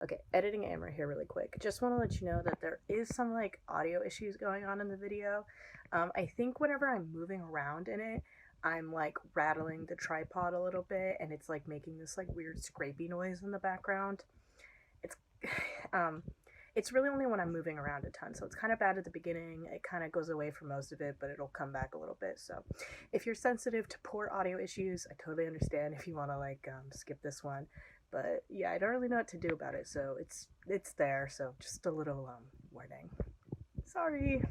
Okay, editing Amorah here really quick. Just want to let you know that there is some like audio issues going on in the video. I think whenever I'm moving around in it, I'm like rattling the tripod a little bit and it's like making this like weird scrapey noise in the background. It's um it's really only when I'm moving around a ton, so it's kind of bad at the beginning. It kind of goes away for most of it, but it'll come back a little bit. So if you're sensitive to poor audio issues, I totally understand if you want to like skip this one. But yeah, I don't really know what to do about it, so it's there. So just a little warning. Sorry.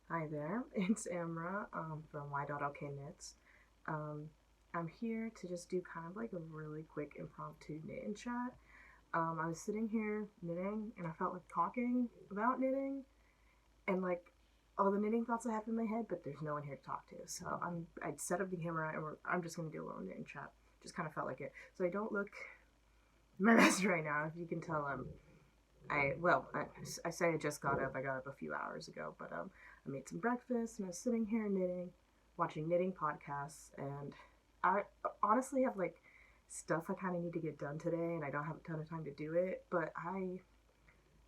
Hi there, it's Amorah from y.lk knits. Um, I'm here to just do kind of like a really quick impromptu knit and chat. I was sitting here knitting and I felt like talking about knitting and like all the knitting thoughts I have in my head, but there's no one here to talk to. So I'd set up the camera and I'm just gonna do a little knitting chat. Just kind of felt like it. So I don't look my best right now. If you can tell, I say I just got up. I got up a few hours ago, but I made some breakfast and I was sitting here knitting, watching knitting podcasts, and I honestly have like stuff I kind of need to get done today, and I don't have a ton of time to do it. But I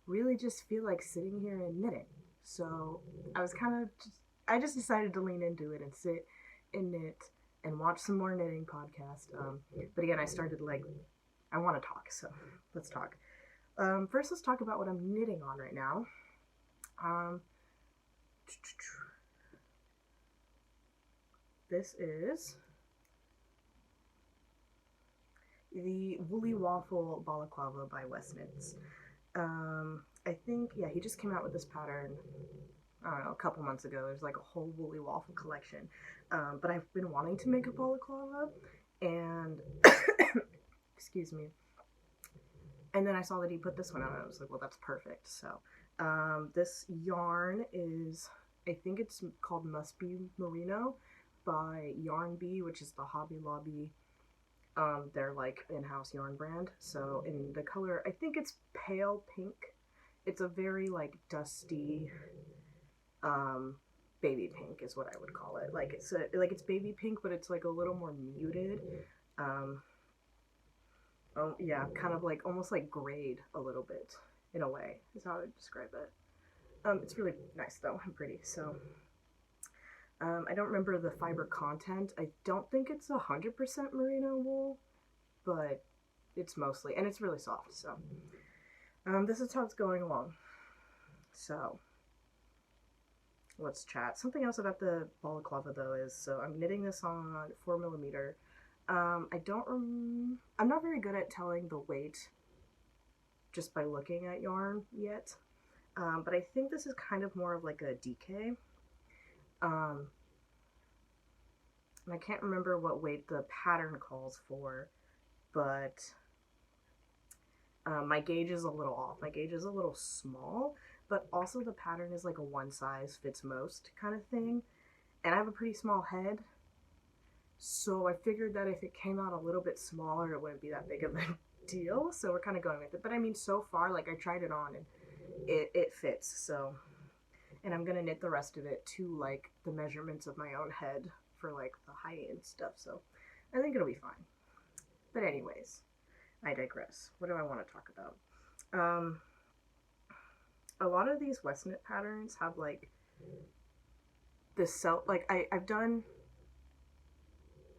really just feel like sitting here and knitting. So I was kind of I just decided to lean into it and sit and knit and watch some more knitting podcast. But again, I started like I want to talk, so let's talk. First, let's talk about what I'm knitting on right now. This is the Woolly Waffle Balaclava by West Knits. I think, yeah, he just came out with this pattern, I don't know, a couple months ago. There's like a whole Woolly Waffle collection. But I've been wanting to make a balaclava, and excuse me. And then I saw that he put this one out, and I was like, well, that's perfect. So, this yarn is, I think it's called Must Be Merino by Yarn Bee, which is the Hobby Lobby. Their like in-house yarn brand. So in the color, I think it's pale pink. It's a very like dusty, baby pink is what I would call it. Like it's baby pink, but it's like a little more muted. Um, oh yeah, kind of like almost like grayed a little bit in a way is how I would describe it. It's really nice though and pretty. So I don't remember the fiber content. I don't think it's 100% merino wool, but it's mostly, and it's really soft. So this is how it's going along. So let's chat. Something else about the balaclava though is, so I'm knitting this on 4mm. I'm not very good at telling the weight just by looking at yarn yet. But I think this is kind of more of like a DK. And I can't remember what weight the pattern calls for, but my gauge is a little off. My gauge is a little small, but also the pattern is like a one size fits most kind of thing. And I have a pretty small head, so I figured that if it came out a little bit smaller, it wouldn't be that big of a deal. So we're kind of going with it. But I mean, so far, like I tried it on and it fits. So, and I'm gonna knit the rest of it to like the measurements of my own head for like the height and stuff. So I think it'll be fine. But anyways, I digress. What do I want to talk about? A lot of these West Knit patterns have like this like I've done.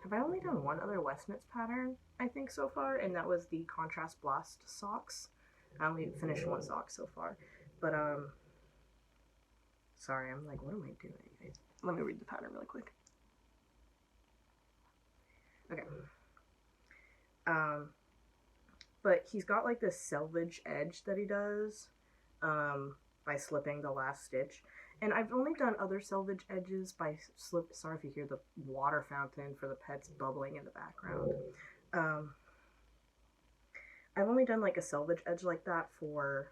Have I only done one other West Knits pattern, I think, so far? And that was the Contrast Blast socks. I only finished one sock so far. But, sorry, I'm like, what am I doing? Let me read the pattern really quick. Okay. But he's got like this selvage edge that he does, by slipping the last stitch. And I've only done other selvage edges by sorry if you hear the water fountain for the pets bubbling in the background. I've only done like a selvage edge like that for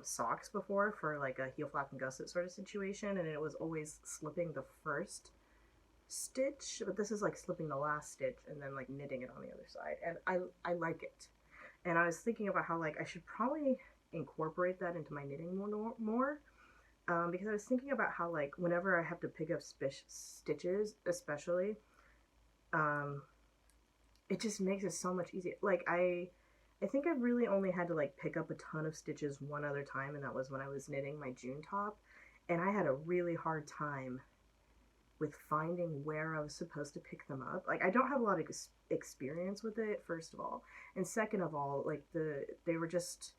socks before, for like a heel flap and gusset sort of situation, and it was always slipping the first stitch, but this is like slipping the last stitch and then like knitting it on the other side, and I like it. And I was thinking about how like I should probably incorporate that into my knitting more, because I was thinking about how like whenever I have to pick up stitches, especially, Um, it just makes it so much easier. Like I think I really only had to like pick up a ton of stitches one other time, and that was when I was knitting my June top, and I had a really hard time with finding where I was supposed to pick them up. Like I don't have a lot of experience with it, first of all, and second of all, like they were just,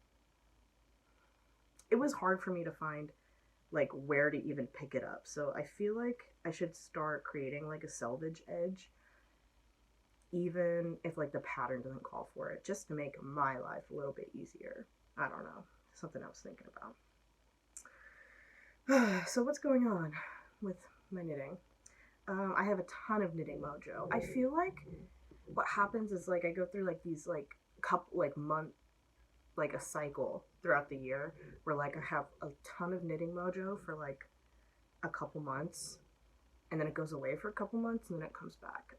it was hard for me to find like where to even pick it up. So I feel like I should start creating like a selvage edge, even if like the pattern doesn't call for it, just to make my life a little bit easier. I don't know, something I was thinking about. So what's going on with my knitting? I have a ton of knitting mojo. I feel like what happens is like I go through like these like couple like month, like a cycle throughout the year where like I have a ton of knitting mojo for like a couple months, and then it goes away for a couple months, and then it comes back.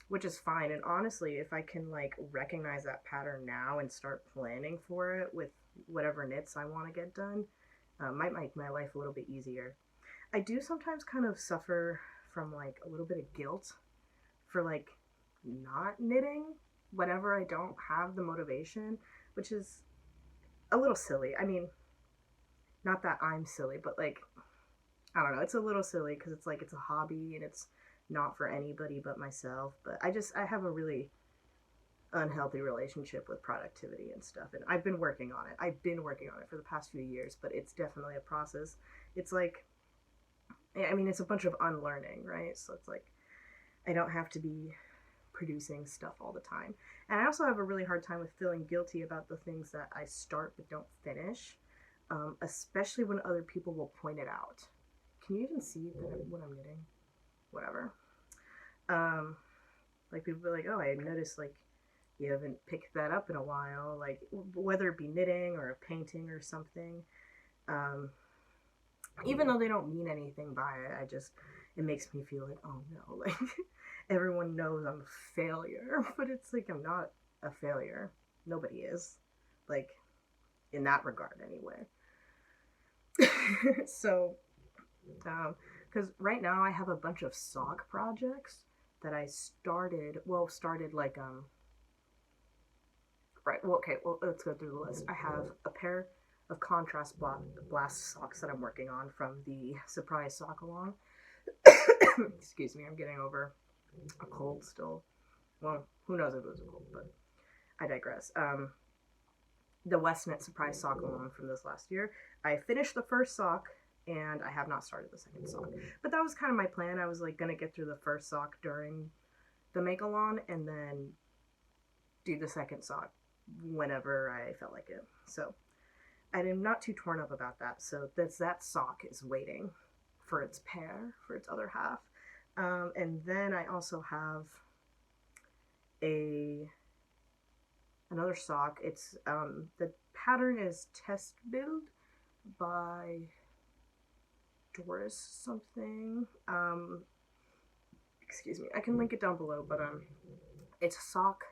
Which is fine. And honestly, if I can like recognize that pattern now and start planning for it with whatever knits I want to get done, might make my life a little bit easier. I do sometimes kind of suffer from like a little bit of guilt for like not knitting whenever I don't have the motivation, which is a little silly. I mean, not that I'm silly, but like, I don't know, it's a little silly because it's like it's a hobby and it's not for anybody but myself. But I have a really unhealthy relationship with productivity and stuff, and I've been working on it. I've been working on it for the past few years, but it's definitely a process. It's like, I mean, it's a bunch of unlearning, right? So it's like I don't have to be producing stuff all the time. And I also have a really hard time with feeling guilty about the things that I start but don't finish, especially when other people will point it out. Can you even see what I'm knitting? Whatever. Um, like people be like, oh, I noticed like you haven't picked that up in a while, like whether it be knitting or a painting or something. Um, Even though they don't mean anything by it, it makes me feel like, oh no, like everyone knows I'm a failure, but it's like I'm not a failure. Nobody is, like, in that regard anyway. So, because right now I have a bunch of sock projects that I started like, right, well, okay, well, let's go through the list. I have a pair of contrast blast socks that I'm working on from the surprise sock along. Excuse me, I'm getting over a cold still. Well, who knows if it was a cold, but I digress. The Westnet surprise sock along from this last year. I finished the first sock and I have not started the second sock. But that was kind of my plan. I was like gonna get through the first sock during the make along and then do the second sock whenever I felt like it. So I'm not too torn up about that. So that sock is waiting for its pair, for its other half. And then I also have another sock. It's the pattern is Test Build by Doris something. Excuse me. I can link it down below, but it's a sock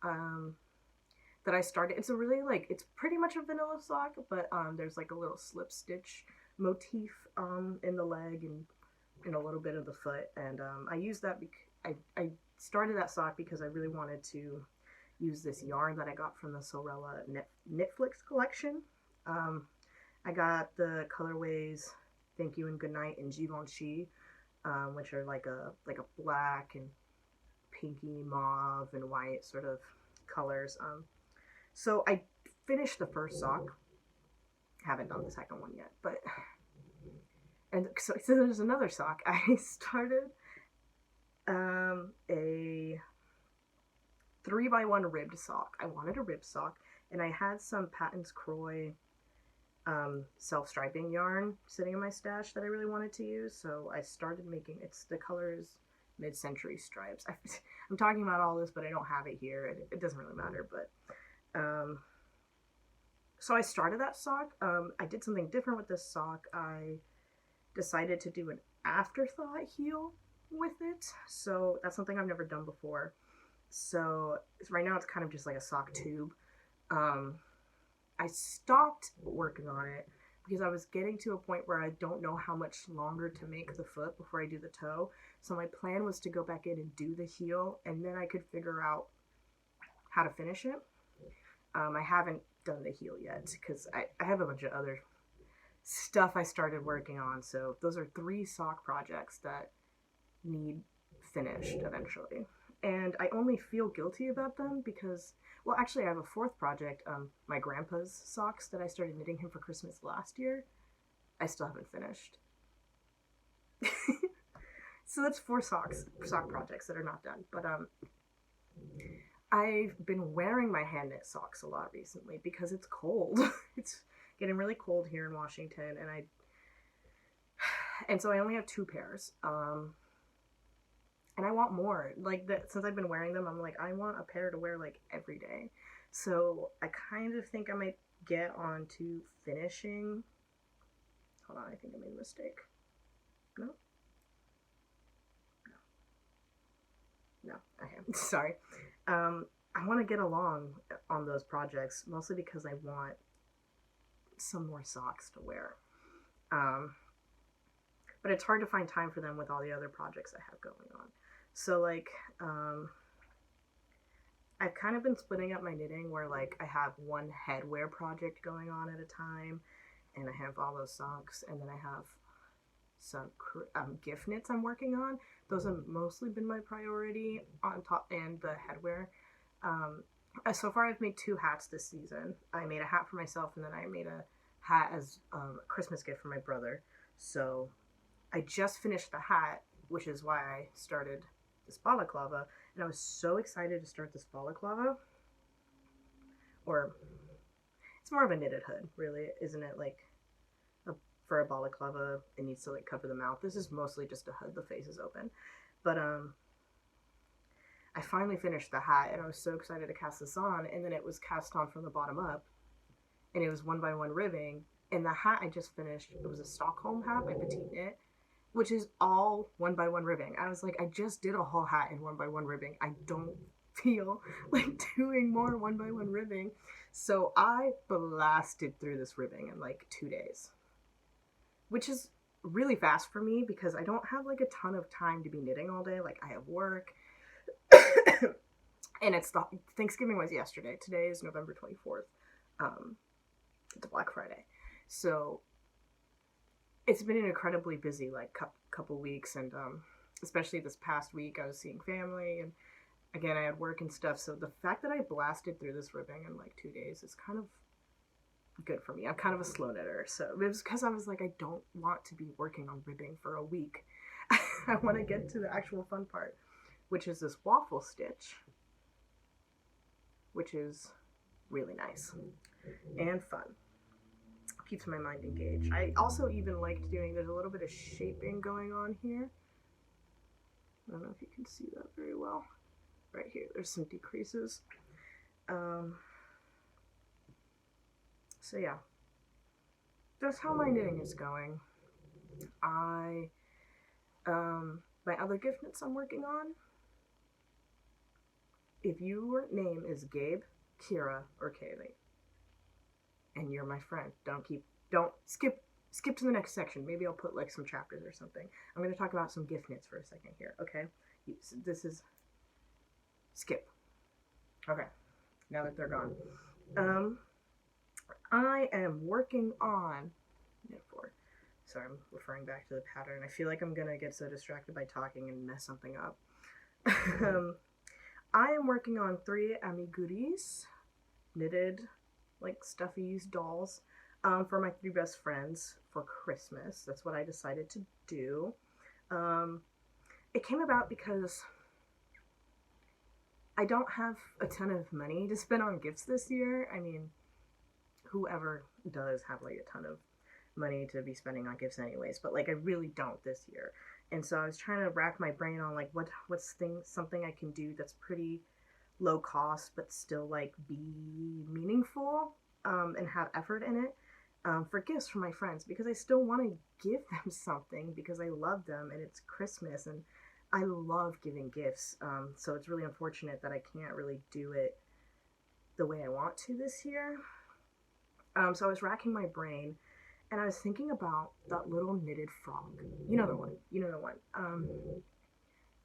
that I started. It's a really like, it's pretty much a vanilla sock, but there's like a little slip stitch motif in the leg and in a little bit of the foot, and I used that I started that sock because I really wanted to use this yarn that I got from the Sorella Knitflix collection. I got the colorways Thank You and Goodnight and Givenchy, which are like a black and pinky mauve and white sort of colors. So I finished the first sock. Haven't done the second one yet, but and so there's another sock. I started a 3x1 ribbed sock. I wanted a ribbed sock, and I had some Patton's Croix self-striping yarn sitting in my stash that I really wanted to use, so I started making, the color is Mid-Century Stripes. I'm talking about all this, but I don't have it here. It doesn't really matter, but so I started that sock. I did something different with this sock. I decided to do an afterthought heel with it, so that's something I've never done before. So right now it's kind of just like a sock tube. I stopped working on it because I was getting to a point where I don't know how much longer to make the foot before I do the toe. So my plan was to go back in and do the heel, and then I could figure out how to finish it. I haven't done the heel yet because I have a bunch of other stuff I started working on. So those are 3 sock projects that need finished eventually. And I only feel guilty about them because, well, actually, I have a 4th project, my grandpa's socks that I started knitting him for Christmas last year. I still haven't finished. So that's 4 sock projects that are not done. But I've been wearing my hand knit socks a lot recently because it's cold. It's getting really cold here in Washington, and so I only have 2 pairs. And I want more. Like, since I've been wearing them, I'm like, I want a pair to wear like every day. So I kind of think I might get on to finishing. Hold on, I think I made a mistake. No? No. Okay. Sorry. I want to get along on those projects, mostly because I want some more socks to wear. But it's hard to find time for them with all the other projects I have going on. So, like, I've kind of been splitting up my knitting where, like, I have one headwear project going on at a time, and I have all those socks, and then I have some gift knits I'm working on. Those have mostly been my priority on top, and the headwear. So far I've made 2 hats this season. I made a hat for myself, and then I made a hat as a Christmas gift for my brother. So I just finished the hat, which is why I started this balaclava, and I was so excited to start this balaclava. Or it's more of a knitted hood, really, isn't it? Like, for a balaclava, it needs to like cover the mouth. This is mostly just a hood, the face is open. But I finally finished the hat, and I was so excited to cast this on, and then it was cast on from the bottom up, and it was 1x1 ribbing. And the hat I just finished, it was a Stockholm hat by Petite Knit, which is all 1x1 ribbing. I was like, I just did a whole hat in 1x1 ribbing. I don't feel like doing more 1x1 ribbing. So I blasted through this ribbing in like 2 days, which is really fast for me because I don't have like a ton of time to be knitting all day. Like, I have work. And Thanksgiving was yesterday. Today is November 24th. It's Black Friday. So it's been an incredibly busy like couple weeks, and especially this past week I was seeing family, and again I had work and stuff. So the fact that I blasted through this ribbing in like 2 days is kind of good for me. I'm kind of a slow knitter, so it was because I was like, I don't want to be working on ribbing for a week. I want to get to the actual fun part, which is this waffle stitch, which is really nice and fun. Keeps my mind engaged. I also even liked doing, there's a little bit of shaping going on here. I don't know if you can see that very well. Right here, there's some decreases. So yeah, that's how my knitting is going. My other gift knits I'm working on, if your name is Gabe, Kira, or Kaylee, and you're my friend, don't skip to the next section. Maybe I'll put like some chapters or something. I'm going to talk about some gift knits for a second here, okay? This is skip. Okay, now that they're gone. I am working on knit 4. Sorry, I'm referring back to the pattern. I feel like I'm going to get so distracted by talking and mess something up. I am working on 3 amiguris, knitted like stuffies, dolls, for my 3 best friends for Christmas. That's what I decided to do. It came about because I don't have a ton of money to spend on gifts this year. I mean, whoever does have like a ton of money to be spending on gifts anyways, but like I really don't this year. And so I was trying to rack my brain on like what's something I can do that's pretty low cost but still like be meaningful, and have effort in it, for gifts for my friends, because I still want to give them something because I love them and it's Christmas and I love giving gifts. So it's really unfortunate that I can't really do it the way I want to this year. So I was racking my brain, And I was thinking about that little knitted frog. You know the one. You know the one.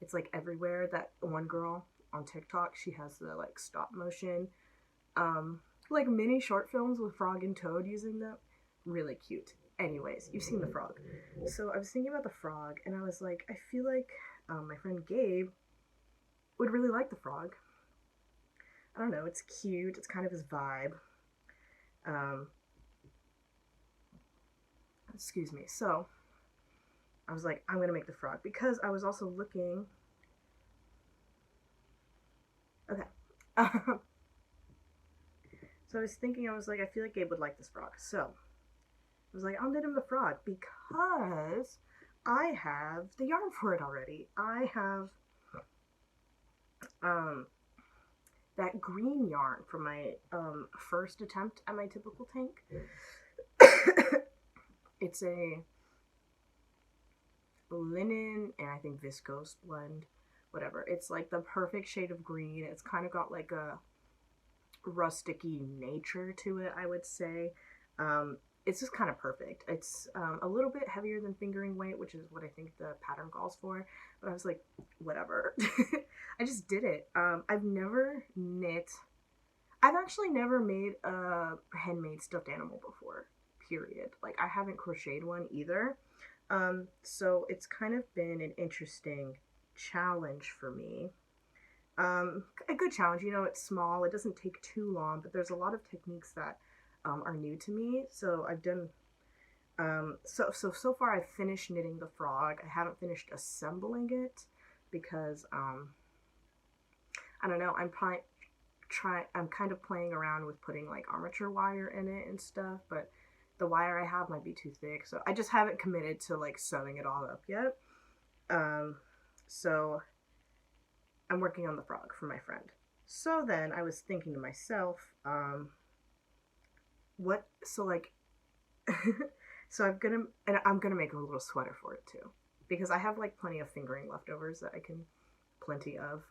It's like everywhere. That one girl on TikTok, she has the like stop motion, um, like mini short films with Frog and Toad using them. Really cute. Anyways, you've seen the frog. So I was thinking about the frog, and I was like, I feel like my friend Gabe would really like the frog. I don't know. It's cute. It's kind of his vibe. Um, excuse me. So I was like, I'm gonna make the frog because I was also looking. Okay. So I was thinking, I was like, I feel like Gabe would like this frog. So I was like, I'll knit him the frog because I have the yarn for it already. I have um that green yarn from my first attempt at my typical tank. It's a linen and I think viscose blend, whatever. It's like the perfect shade of green. It's kind of got like a rusticy nature to it, I would say. It's just kind of perfect. It's a little bit heavier than fingering weight, which is what I think the pattern calls for. But I was like, whatever. I just did it. I've never knit. I've actually never made a handmade stuffed animal before. Period. Like I haven't crocheted one either. So it's kind of been an interesting challenge for me. A good challenge, you know, it's small, it doesn't take too long, but there's a lot of techniques that are new to me. So I've done, so far I've finished knitting the frog. I haven't finished assembling it because, I don't know, I'm kind of playing around with putting like armature wire in it and stuff, but the wire I have might be too thick. So I just haven't committed to like sewing it all up yet. So I'm working on the frog for my friend. So then I was thinking to myself, what, so like, so I'm gonna make a little sweater for it too. Because I have like plenty of fingering leftovers that I can, plenty of,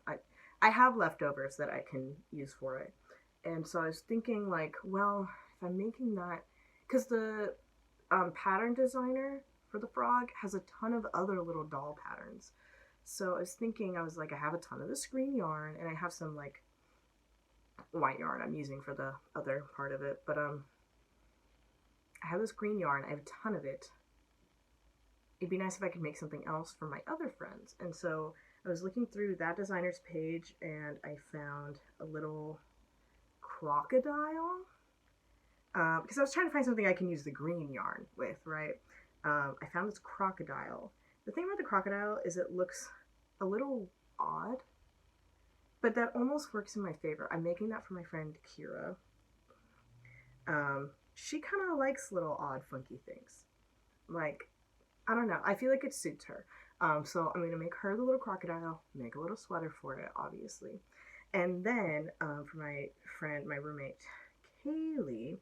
I have leftovers that I can use for it. And so I was thinking like, well, if I'm making that, because the pattern designer for the frog has a ton of other little doll patterns. So I was thinking, I was like, I have a ton of this green yarn, and I have some like white yarn I'm using for the other part of it. But I have this green yarn. I have a ton of it. It'd be nice if I could make something else for my other friends. And so I was looking through that designer's page, and I found a little crocodile. Because I was trying to find something I can use the green yarn with, right? I found this crocodile. The thing about the crocodile is it looks a little odd, but that almost works in my favor. I'm making that for my friend Kira. She kind of likes little odd, funky things. Like, I don't know. I feel like it suits her. So I'm going to make her the little crocodile, make a little sweater for it, obviously. And then for my friend, my roommate, Kaylee,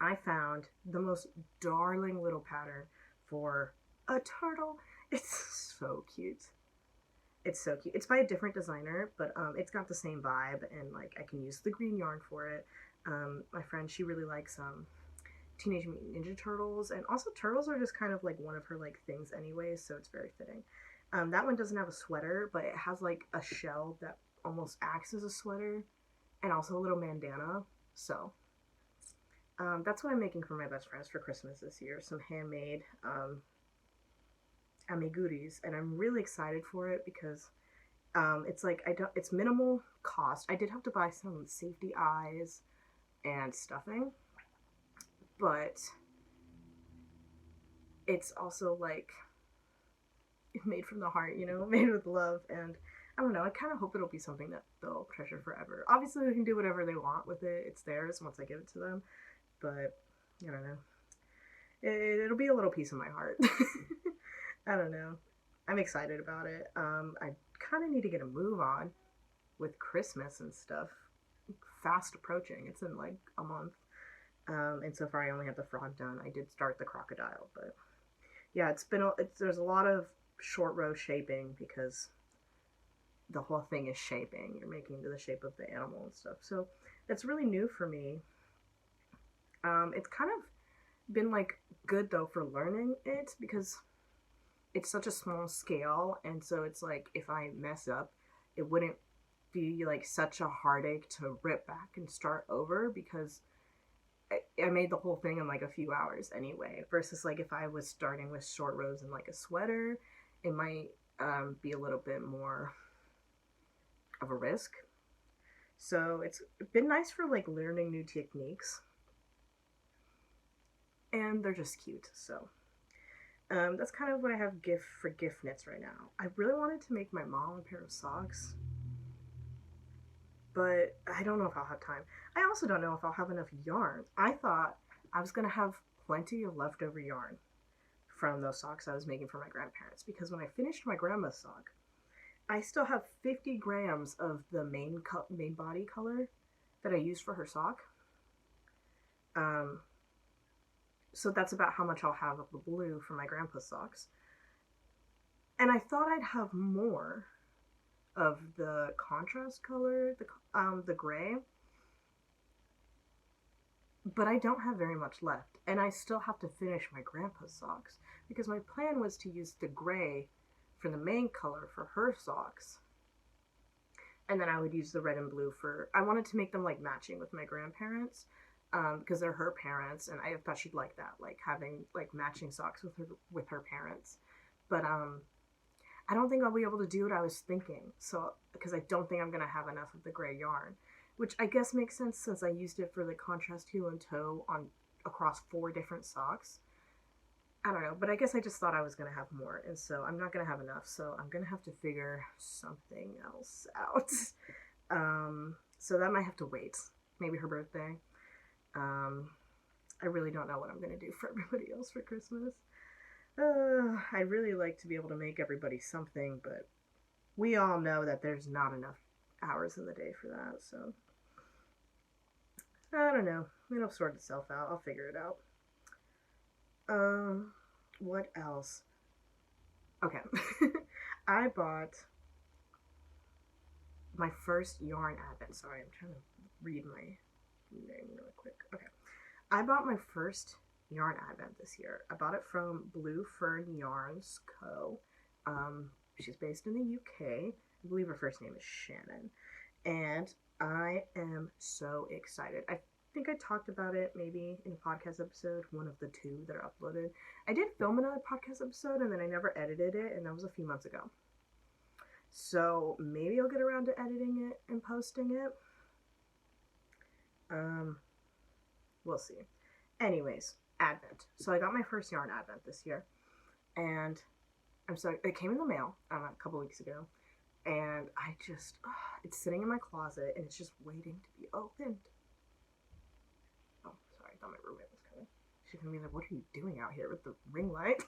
I found the most darling little pattern for a turtle. It's so cute. It's so cute. It's by a different designer, but it's got the same vibe, and like I can use the green yarn for it. My friend, she really likes Teenage Mutant Ninja Turtles, and also turtles are just kind of like one of her like things anyways, so it's very fitting. That one doesn't have a sweater, but it has like a shell that almost acts as a sweater, and also a little bandana. So that's what I'm making for my best friends for Christmas this year. Some handmade amiguris, and I'm really excited for it because it's like it's minimal cost. I did have to buy some safety eyes and stuffing, but it's also like made from the heart, you know, made with love. And I don't know, I kind of hope it'll be something that they'll treasure forever. Obviously they can do whatever they want with it, it's theirs once I give it to them, but I don't know, it'll be a little piece of my heart. I don't know, I'm excited about it. I kind of need to get a move on with Christmas and stuff fast approaching. It's in like a month. And so far I only have the frog done. I did start the crocodile, but yeah, there's a lot of short row shaping because the whole thing is shaping. You're making to the shape of the animal and stuff. So that's really new for me. It's kind of been like good though for learning it because it's such a small scale, and so it's like if I mess up, it wouldn't be like such a heartache to rip back and start over because I made the whole thing in like a few hours anyway. Versus like if I was starting with short rows and like a sweater, it might be a little bit more of a risk. So it's been nice for like learning new techniques, and they're just cute. So that's kind of what I have gift for gift knits right now. I really wanted to make my mom a pair of socks, but I don't know if I'll have time. I also don't know if I'll have enough yarn. I thought I was gonna have plenty of leftover yarn from those socks I was making for my grandparents because when I finished my grandma's sock, I still have 50 grams of the main body color that I used for her sock. Um, so that's about how much I'll have of the blue for my grandpa's socks. And I thought I'd have more of the contrast color, the gray, but I don't have very much left, and I still have to finish my grandpa's socks because my plan was to use the gray for the main color for her socks, and then I would use the red and blue for. I wanted to make them like matching with my grandparents because they're her parents, and I thought she'd like that, like having like matching socks with her parents. But I don't think I'll be able to do what I was thinking. So because I don't think I'm gonna have enough of the gray yarn, which I guess makes sense since I used it for the contrast heel and toe on across 4 different socks. I don't know, but I guess I just thought I was gonna have more, and so I'm not gonna have enough. So I'm gonna have to figure something else out. So that might have to wait. Maybe her birthday. I really don't know what I'm gonna do for everybody else for Christmas. I'd really like to be able to make everybody something, but we all know that there's not enough hours in the day for that, so I don't know. It'll sort itself out. I'll figure it out. What else? Okay. I bought my first yarn advent. Sorry, I'm trying to read my name really quick. Okay. I bought my first yarn advent this year. I bought it from Blue Fern Yarns Co. She's based in the UK. I believe her first name is Shannon. And I am so excited. I think I talked about it maybe in a podcast episode, one of the 2 that are uploaded. I did film another podcast episode and then I never edited it, and that was a few months ago. So maybe I'll get around to editing it and posting it. We'll see. Anyways, Advent. So I got my first yarn Advent this year, and it came in the mail a couple weeks ago, and it's sitting in my closet and it's just waiting to be opened. Oh, sorry, I thought my roommate was coming. She's gonna be like, "What are you doing out here with the ring light?"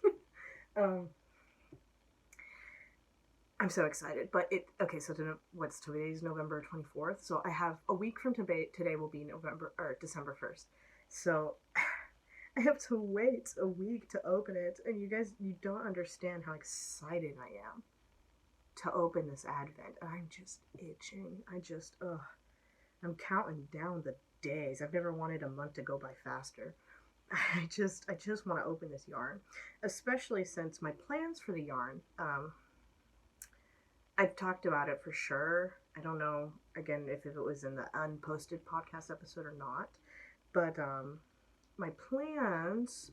I'm so excited, but okay. So today's November 24th. So I have a week from today. Today will be December 1st. So I have to wait a week to open it, and you don't understand how excited I am to open this Advent. I'm just itching. I'm counting down the days. I've never wanted a month to go by faster. I just want to open this yarn, especially since my plans for the yarn. I've talked about it for sure. I don't know again if it was in the unposted podcast episode or not, but my plans,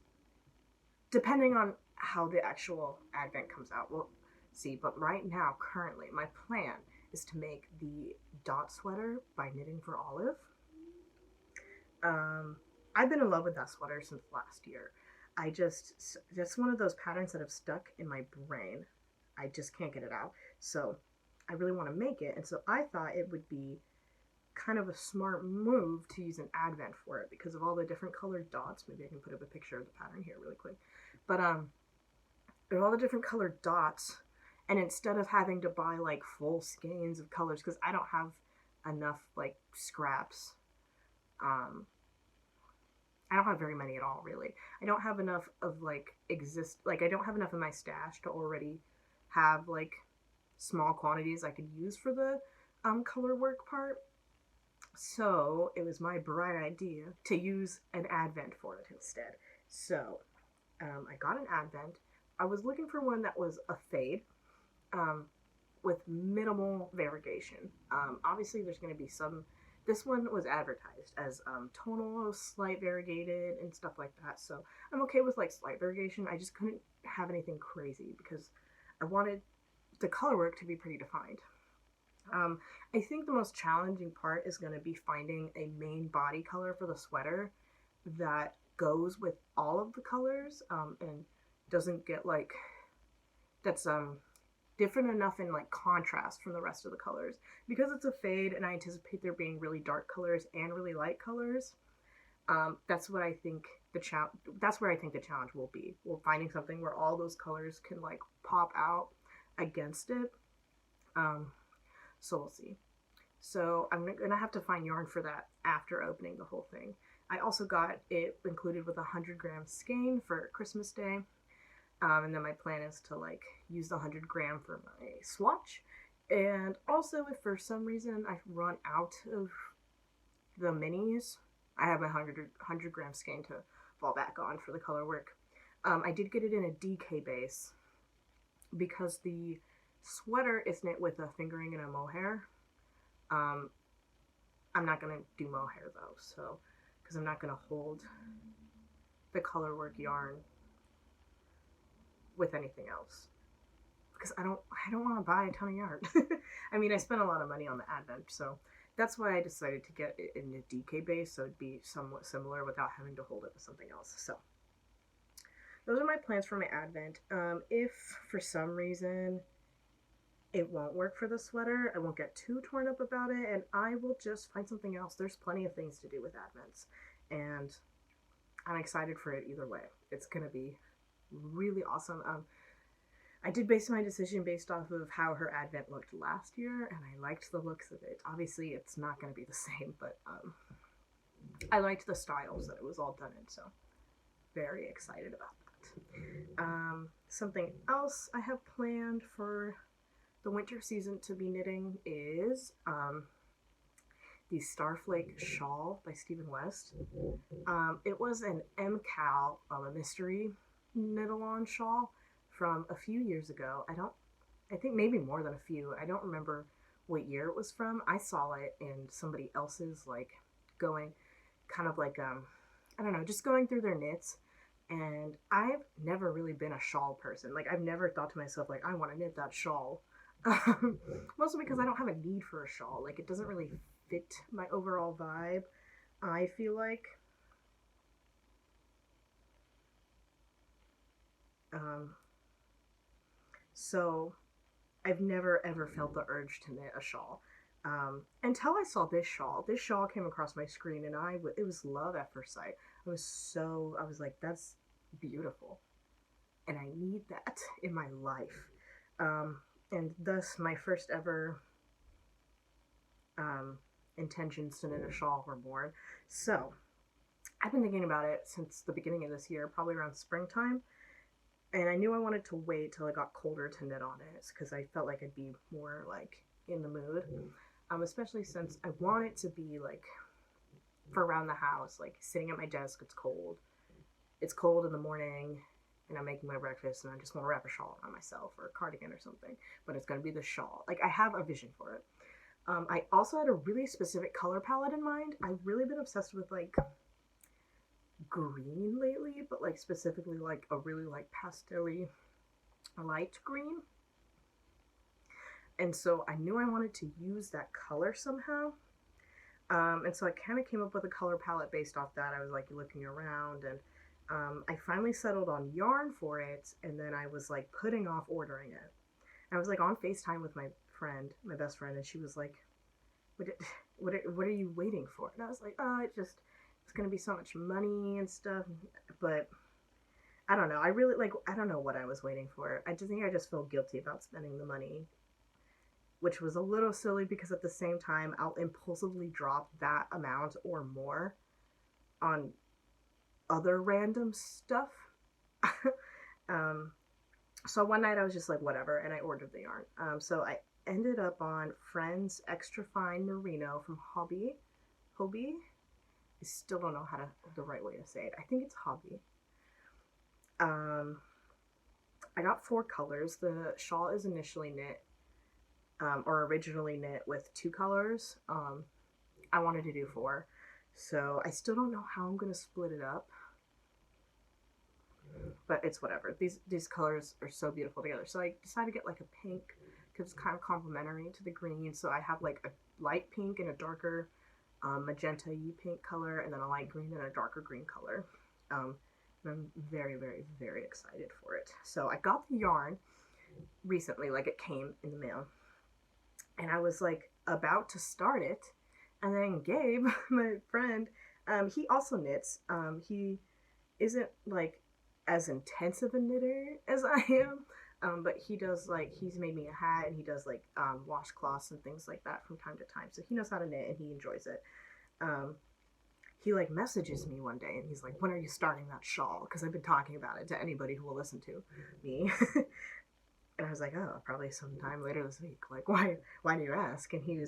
depending on how the actual Advent comes out, we'll see. But right now, currently, my plan is to make the dot sweater by Knitting for Olive. I've been in love with that sweater since last year. Just one of those patterns that have stuck in my brain. I just can't get it out. So I really want to make it. And so I thought it would be kind of a smart move to use an Advent for it because of all the different colored dots. Maybe I can put up a picture of the pattern here really quick. But there are all the different colored dots. And instead of having to buy like full skeins of colors, because I don't have enough like scraps, I don't have very many at all, really. I don't have enough of I don't have enough in my stash to already have like small quantities I could use for the color work part. So it was my bright idea to use an Advent for it instead. So I got an Advent. I was looking for one that was a fade, um, with minimal variegation. Obviously, there's going to be some. This one was advertised as tonal, slight variegated, and stuff like that. So I'm okay with like slight variegation. I just couldn't have anything crazy because I wanted the color work to be pretty defined. Um, I think the most challenging part is going to be finding a main body color for the sweater that goes with all of the colors, and doesn't get like that's different enough in like contrast from the rest of the colors, because it's a fade and I anticipate there being really dark colors and really light colors. That's what I think the challenge. That's where I think the challenge will be. We're finding something where all those colors can like pop out against it. Um, so we'll see. So I'm gonna have to find yarn for that after opening the whole thing. I also got it included with a 100-gram skein for Christmas Day. And then my plan is to like use the 100-gram for my swatch. And also, if for some reason I run out of the minis, I have my 100-gram skein to fall back on for the color work. I did get it in a DK base because the sweater is knit with a fingering and a mohair. I'm not gonna do mohair though, so because I'm not gonna hold the color work yarn with anything else, because I don't want to buy a ton of yarn. I mean, I spent a lot of money on the Advent, so that's why I decided to get it in a DK base, so it'd be somewhat similar without having to hold it with something else. So those are my plans for my Advent. If for some reason it won't work for the sweater, I won't get too torn up about it, and I will just find something else. There's plenty of things to do with Advents, and I'm excited for it either way. It's gonna be really awesome. I did base my decision based off of how her Advent looked last year, and I liked the looks of it. Obviously, it's not going to be the same, but I liked the styles that it was all done in, so very excited about that. Something else I have planned for the winter season to be knitting is the Starflake shawl by Stephen West. It was an MCAL, a mystery knit-along shawl from a few years ago. I think maybe more than a few. I don't remember what year it was from. I saw it in somebody else's, like, going, kind of like, I don't know, just going through their knits. And I've never really been a shawl person. Like, I've never thought to myself, like, I want to knit that shawl. Mostly because I don't have a need for a shawl. Like, it doesn't really fit my overall vibe, I feel like. So I've never ever felt the urge to knit a shawl. Until I saw this shawl. This shawl came across my screen, and it was love at first sight. I was like, that's beautiful, and I need that in my life. And thus my first ever intentions to knit a shawl were born. So I've been thinking about it since the beginning of this year, probably around springtime. And I knew I wanted to wait till it got colder to knit on it, because I felt like I'd be more like in the mood. Especially since I want it to be like for around the house, like sitting at my desk. It's cold. It's cold in the morning, and I'm making my breakfast, and I just want to wrap a shawl around myself or a cardigan or something. But it's gonna be the shawl. Like, I have a vision for it. I also had a really specific color palette in mind. I've really been obsessed with like green lately, but like specifically like a really like pastel-y light green. And so I knew I wanted to use that color somehow. And so I kind of came up with a color palette based off that. I was like looking around, and I finally settled on yarn for it, and then I was like putting off ordering it. And I was like on FaceTime with my friend, my best friend, and she was like, what are you waiting for? And I was like, oh, it's gonna be so much money and stuff. But I don't know. I don't know what I was waiting for. I just think I just feel guilty about spending the money, which was a little silly, because at the same time, I'll impulsively drop that amount or more on other random stuff. So one night I was just like, whatever, and I ordered the yarn. So I ended up on Friends Extra Fine Merino from Hobby. I still don't know the right way to say it. I think it's Hobby. Um, I got 4 colors. The shawl is initially knit, or originally knit with 2 colors. I wanted to do 4. So I still don't know how I'm going to split it up, but it's whatever. These colors are so beautiful together. So I decided to get like a pink because it's kind of complementary to the green. So I have like a light pink and a darker magenta pink color, and then a light green and a darker green color. And I'm very, very, very excited for it. So I got the yarn recently, like it came in the mail, and I was like about to start it, and then Gabe, my friend, he also knits. He isn't like as intensive a knitter as I am, but he does like he's made me a hat, and he does like washcloths and things like that from time to time. So he knows how to knit and he enjoys it. Um, he like messages me one day and he's like, "When are you starting that shawl?" Because I've been talking about it to anybody who will listen to me. And I was like, "Oh, probably sometime later this week." Like, why do you ask? And he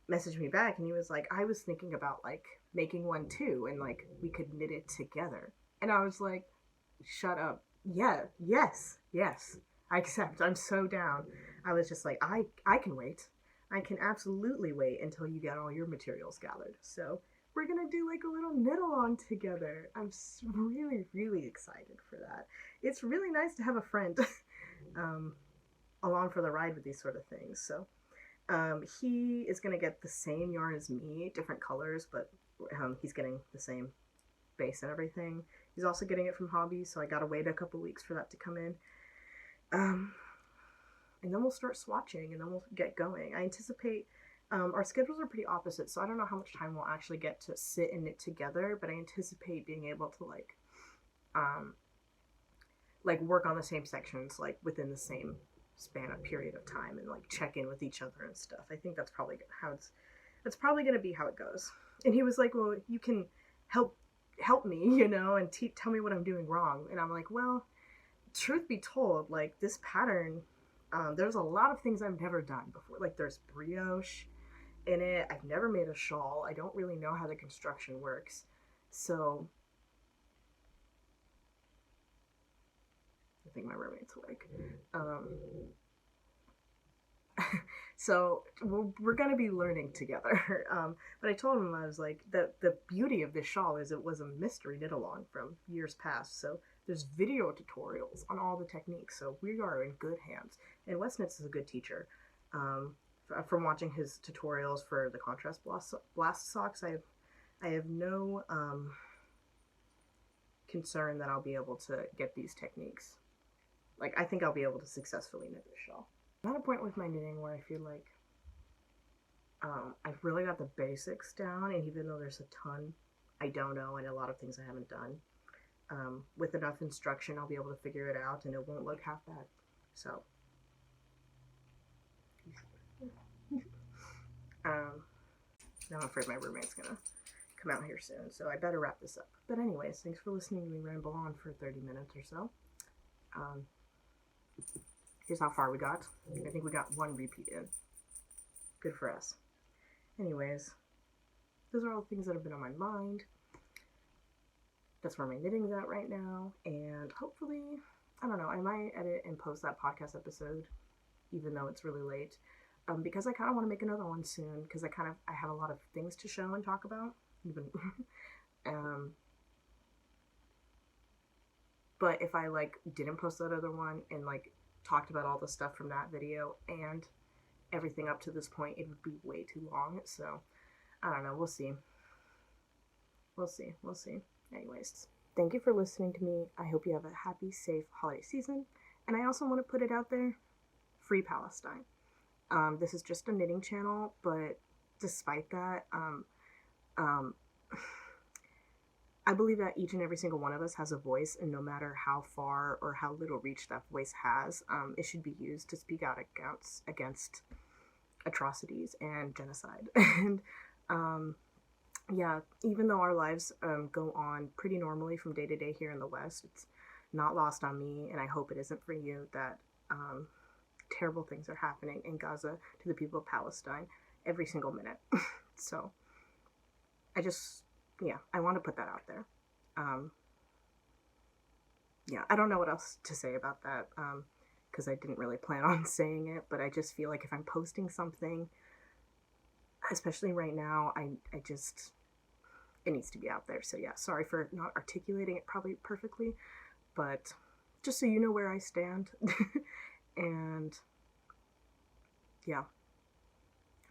messaged me back and he was like, "I was thinking about like making one too, and like we could knit it together." And I was like, "Shut up. Yeah, yes. I accept. I'm so down." I was just like, I can wait. I can absolutely wait until you get all your materials gathered. So we're gonna do like a little knit along together. I'm really, really excited for that. It's really nice to have a friend um, along for the ride with these sort of things. So he is gonna get the same yarn as me, different colors, but he's getting the same base and everything. He's also getting it from Hobby, so I gotta wait a couple weeks for that to come in. Um, and then we'll start swatching, and then we'll get going. I anticipate our schedules are pretty opposite, so I don't know how much time we'll actually get to sit and knit together, but I anticipate being able to um, like work on the same sections like within the same span of period of time, and like check in with each other and stuff. I think that's probably how that's probably going to be how it goes. And he was like, "Well, you can help me, you know, and tell me what I'm doing wrong." And I'm like, "Well, truth be told, like this pattern, there's a lot of things I've never done before. Like there's brioche in it. I've never made a shawl. I don't really know how the construction works. So I think my roommate's awake. So we're gonna be learning together." But I told him, I was like, the beauty of this shawl is it was a mystery knit along from years past. So there's video tutorials on all the techniques. So we are in good hands. And Wes Knits is a good teacher. From watching his tutorials for the contrast blast socks, I have no concern that I'll be able to get these techniques. Like I think I'll be able to successfully knit this shawl. I'm at a point with my knitting where I feel like I've really got the basics down, and even though there's a ton I don't know and a lot of things I haven't done, with enough instruction I'll be able to figure it out and it won't look half bad. So now I'm afraid my roommate's gonna come out here soon, so I better wrap this up. But anyways, thanks for listening to me ramble on for 30 minutes or so. Here's how far we got. I think we got 1 repeat in. Good for us. Anyways, those are all things that have been on my mind. That's where my knitting's at right now, and hopefully, I don't know, I might edit and post that podcast episode, even though it's really late, because I kind of want to make another one soon, because I have a lot of things to show and talk about, even, but if I like didn't post that other one and like talked about all the stuff from that video and everything up to this point, it would be way too long. So I don't know, we'll see. Anyways, thank you for listening to me. I hope you have a happy, safe holiday season, and I also want to put it out there, free Palestine. This is just a knitting channel, but despite that, I believe that each and every single one of us has a voice, and no matter how far or how little reach that voice has, it should be used to speak out against atrocities and genocide. And yeah, even though our lives go on pretty normally from day to day here in the West, it's not lost on me, and I hope it isn't for you, that terrible things are happening in Gaza to the people of Palestine every single minute. So I want to put that out there. yeah, I don't know what else to say about that, because I didn't really plan on saying it, but I just feel like if I'm posting something, especially right now, I just, it needs to be out there. So yeah, sorry for not articulating it probably perfectly, but just so you know where I stand. And yeah,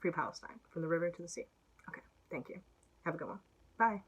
free Palestine, from the river to the sea. Okay, thank you. Have a good one. Bye.